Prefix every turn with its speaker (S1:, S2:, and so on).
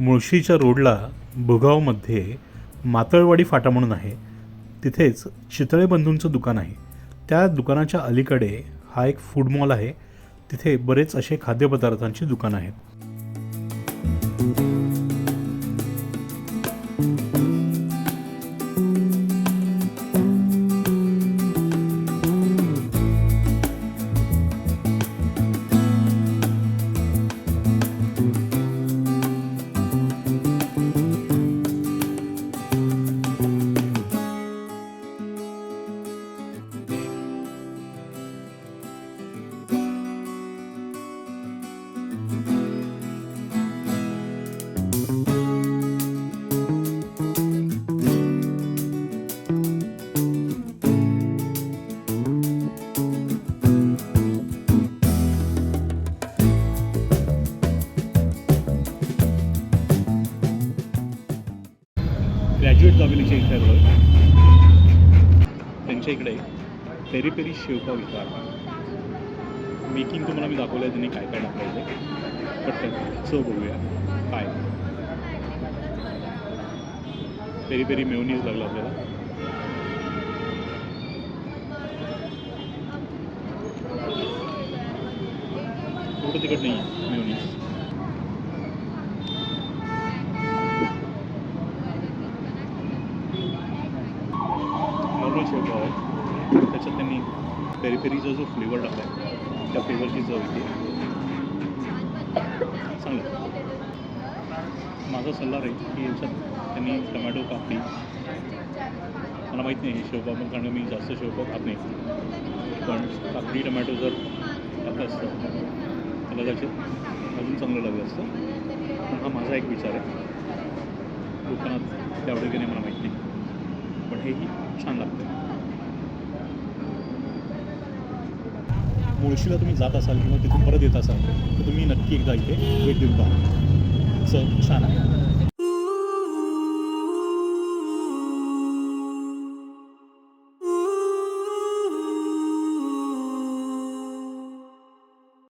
S1: मुळशीच्या रोडला भुगावमध्ये मातळवाडी फाटा म्हणून आहे. तिथेच चितळे बंधूंचं दुकान आहे. त्या दुकानाच्या अलीकडे हा एक फूड मॉल आहे. तिथे बरेच असे खाद्यपदार्थांची दुकानं आहेत. ग्रॅज्युएट दाबेलीच्या इथे आलो. त्यांच्या इकडे पेरी पेरी शेवपाव विकतात. मेकिंग तुम्हाला मी दाखवलं आहे त्यांनी काय काय टाकलं आहे. पटकन चव बघूया काय. पेरी पेरी मेयोनीज लागला आपल्याला. थोडं तिखट नाही आहे मेयोनीज. नॉर्मल शेवपाव आहे. त्याच्यात त्यांनी पेरी पेरीचा जो फ्लेवर टाकला आहे त्या फ्लेवरची चव येते. चांगलं. माझा सल्ला राहील की याच्यात त्यांनी टमॅटो कापली. मला माहीत नाही हे शेवपाव पण, कारण मी जास्त शेवपाव खात नाही, पण काकडी टमॅटो जर टाकलं असतं त्याला त्याच्यात अजून चांगलं लागलं असतं. पण हा माझा एक विचार आहे. दुकानात ते आवडेल की नाही मला माहिती नाही, पण हेही छान लागतं. मुळशीला तुम्ही जात असाल किंवा तिथून परत येत असाल तर तुम्ही नक्की एकदा इथे भेट देऊन पहा. चव छान आहे.